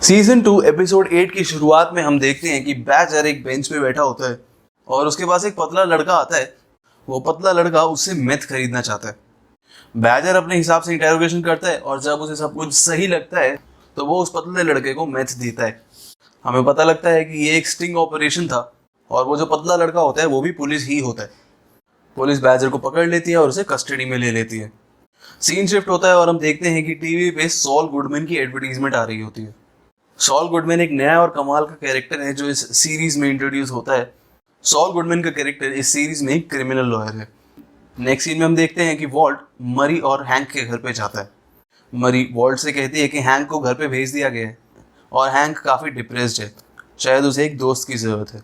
Season 2 episode 8 की शुरुआत में हम देखते हैं कि बैजर एक बेंच पे बैठा होता है और उसके पास एक पतला लड़का आता है। वो पतला लड़का उससे मेथ खरीदना चाहता है। बैजर अपने हिसाब से इंटेरोगेशन करता है और जब उसे सब कुछ सही लगता है तो वो उस पतले लड़के को मेथ देता है। हमें पता लगता है कि ये एक स्टिंग ऑपरेशन था और वो जो पतला लड़का होता है वो भी पुलिस ही होता है। पुलिस बैजर को पकड़ लेती है और उसे कस्टडी में ले लेती है। सीन शिफ्ट होता है और हम देखते हैं कि टीवी पे सॉल गुडमैन की एडवर्टीजमेंट आ रही होती है। सॉल गुडमैन एक नया और कमाल का कैरेक्टर है जो इस सीरीज में इंट्रोड्यूस होता है। सॉल गुडमैन का कैरेक्टर इस सीरीज में एक क्रिमिनल लॉयर है। नेक्स्ट सीन में हम देखते हैं कि वॉल्ट मरी और हैंक के घर पे जाता है। मरी वॉल्ट से कहती है कि हैंक को घर पे भेज दिया गया है और हैंक काफ़ी डिप्रेस्ड है, शायद उसे एक दोस्त की ज़रूरत है।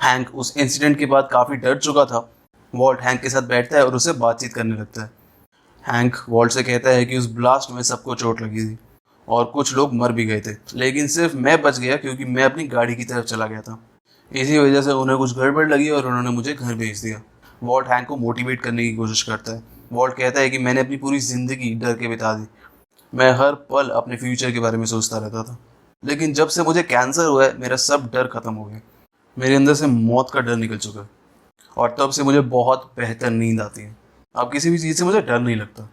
हैंक उस इंसिडेंट के बाद काफ़ी डर चुका था। वॉल्ट हैंक के साथ बैठता है और उससे बातचीत करने लगता है। हैंक वॉल्ट से कहता है कि उस ब्लास्ट में सबको चोट लगी थी और कुछ लोग मर भी गए थे, लेकिन सिर्फ मैं बच गया क्योंकि मैं अपनी गाड़ी की तरफ चला गया था। इसी वजह से उन्हें कुछ गड़बड़ लगी और उन्होंने मुझे घर भेज दिया। वॉल्ट हैंक को मोटिवेट करने की कोशिश करता है। वॉल्ट कहता है कि मैंने अपनी पूरी ज़िंदगी डर के बिता दी। मैं हर पल अपने फ्यूचर के बारे में सोचता रहता था, लेकिन जब से मुझे कैंसर हुआ है मेरा सब डर ख़त्म हो गया। मेरे अंदर से मौत का डर निकल चुका है और तब से मुझे बहुत बेहतर नींद आती है। अब किसी भी चीज़ से मुझे डर नहीं लगता।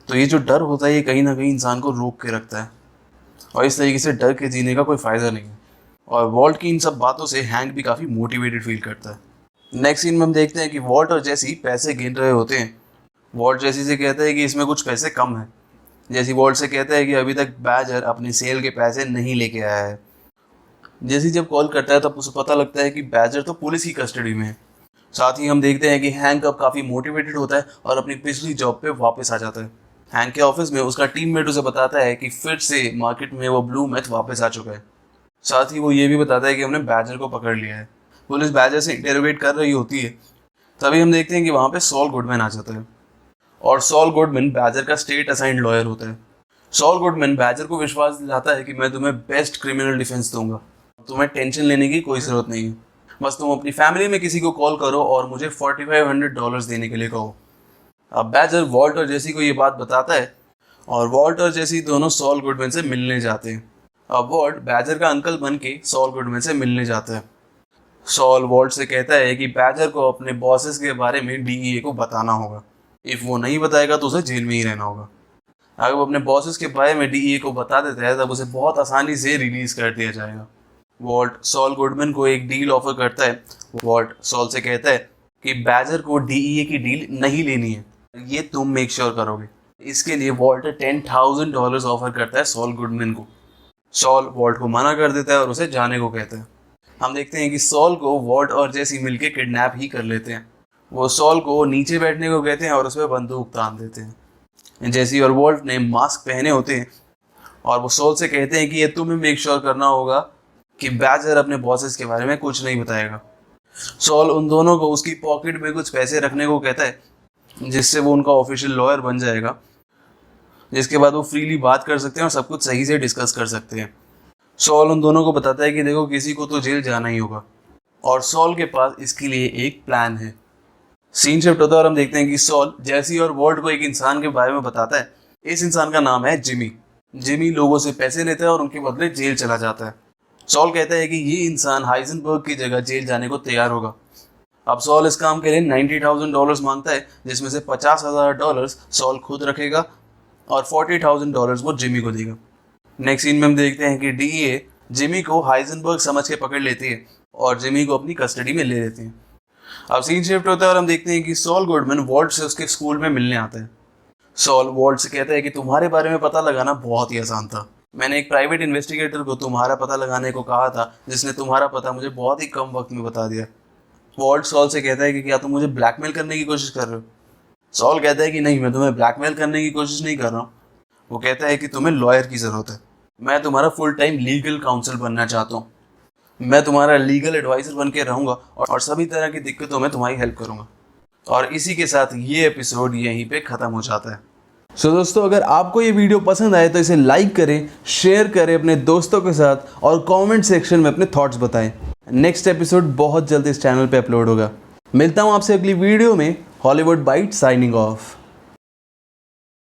तो ये जो डर होता है ये कहीं ना कहीं इंसान को रोक के रखता है और इस तरीके से डर के जीने का कोई फ़ायदा नहीं है। और वॉल्ट की इन सब बातों से हैंक भी काफ़ी मोटिवेटेड फील करता है। नेक्स्ट सीन में हम देखते हैं कि वॉल्ट और जेसी पैसे गिन रहे होते हैं। वॉल्ट जेसी से कहता है कि इसमें कुछ पैसे कम हैं। जेसी वॉल्ट से कहता है कि अभी तक बैजर अपने सेल के पैसे नहीं लेके आया है। जेसी जब कॉल करता है तब उसे पता लगता है कि बैजर तो पुलिस की कस्टडी में है। साथ ही हम देखते हैं कि हैंक अब काफ़ी मोटिवेटेड होता है और अपनी पिछली जॉब पे वापस आ जाता है। हैंक के ऑफिस में उसका टीममेट उसे बताता है कि फिर से मार्केट में वो ब्लू मैथ वापस आ चुका है। साथ ही वो ये भी बताता है कि हमने बैजर को पकड़ लिया है। पुलिस बैजर से इंटेरोगेट कर रही होती है। तभी हम देखते हैं कि वहाँ पे सॉल गुडमैन आ जाता है और सॉल गुडमैन बैजर का स्टेट असाइंड लॉयर होता है। सॉल गुडमैन बैजर को विश्वास दिलाता है कि मैं तुम्हें बेस्ट क्रिमिनल डिफेंस दूंगा, तुम्हें टेंशन लेने की कोई ज़रूरत नहीं है, बस तुम अपनी फैमिली में किसी को कॉल करो और मुझे $4500 देने के लिए कहो। अब बैजर वॉल्ट और जेसी को ये बात बताता है और वॉल्ट और जेसी दोनों सॉल गुडमैन से मिलने जाते हैं। अब वॉल्ट बैजर का अंकल बन के सॉल गुडमैन से मिलने जाता है। सॉल वॉल्ट से कहता है कि बैजर को अपने बॉसेस के बारे में डीईए को बताना होगा। इफ़ वो नहीं बताएगा तो उसे जेल में ही रहना होगा। अगर वो अपने बॉसेस के बारे में डीईए को बता देता है तब उसे बहुत आसानी से रिलीज़ कर दिया जाएगा। वॉल्ट सॉल गुडमैन को एक डील ऑफर करता है। वॉल्ट सॉल से कहता है कि बैजर को डीईए की डील नहीं लेनी है, ये तुम मेक श्योर करोगे। इसके लिए वॉल्ट $10,000 ऑफर करता है सॉल गुडमैन को। सॉल वॉल्ट को मना कर देता है और उसे जाने को कहता है। हम देखते हैं कि सॉल को वॉल्ट और जेसी मिलके किडनैप ही कर लेते हैं। वो सॉल को नीचे बैठने को कहते हैं और उस पर बंदूक तान देते हैं। जेसी और वॉल्ट ने मास्क पहने होते हैं और वो सॉल से कहते हैं कि ये तुम्हें मेक श्योर करना होगा कि बैजर अपने बॉसेस के बारे में कुछ नहीं बताएगा। सॉल उन दोनों को उसकी पॉकेट में कुछ पैसे रखने को कहता है जिससे वो उनका ऑफिशियल लॉयर बन जाएगा, जिसके बाद वो फ्रीली बात कर सकते हैं और सब कुछ सही से डिस्कस कर सकते हैं। सॉल उन दोनों को बताता है कि देखो किसी को तो जेल जाना ही होगा और सॉल के पास इसके लिए एक प्लान है। सीन शिफ्ट होता है और हम देखते हैं कि सॉल जेसी और वॉल्ट को एक इंसान के बारे में बताता है। इस इंसान का नाम है जिमी। जिमी लोगों से पैसे लेता है और उनके बदले जेल चला जाता है। सॉल कहता है कि ये इंसान हाइजनबर्ग की जगह जेल जाने को तैयार होगा। अब सॉल इस काम के लिए $90,000 मांगता है, जिसमें से $50,000 सॉल खुद रखेगा और $40,000 वो जिमी को देगा। नेक्स्ट सीन में हम देखते हैं कि डीईए जिमी को हाइजनबर्ग समझ के पकड़ लेती है और जिमी को अपनी कस्टडी में ले लेती है। अब सीन शिफ्ट होता है और हम देखते हैं कि सॉल गुडमैन वॉल्ट से उसके स्कूल में मिलने आता है। सॉल वॉल्ट से कहता है कि तुम्हारे बारे में पता लगाना बहुत ही आसान था। मैंने एक प्राइवेट इन्वेस्टिगेटर को तुम्हारा पता लगाने को कहा था, जिसने तुम्हारा पता मुझे बहुत ही कम वक्त में बता दिया। वॉल्ट सॉल से कहता है कि क्या तुम मुझे ब्लैकमेल करने की कोशिश कर रहे हो? सॉल कहता है कि नहीं, मैं तुम्हें ब्लैकमेल करने की कोशिश नहीं कर रहा हूँ। वो कहता है कि तुम्हें लॉयर की ज़रूरत है। मैं तुम्हारा फुल टाइम लीगल काउंसिल बनना चाहता हूँ। मैं तुम्हारा लीगल एडवाइज़र बन के रहूँगा और सभी तरह की दिक्कतों में तुम्हारी हेल्प करूँगा। और इसी के साथ ये एपिसोड यहीं पे ख़त्म हो जाता है। सो दोस्तों, अगर आपको ये वीडियो पसंद आए तो इसे लाइक करें, शेयर करें अपने दोस्तों के साथ और कमेंट सेक्शन में अपने थॉट्स बताएं। नेक्स्ट एपिसोड बहुत जल्द इस चैनल पे अपलोड होगा। मिलता हूँ आपसे अगली वीडियो में। Hollywood bite signing of.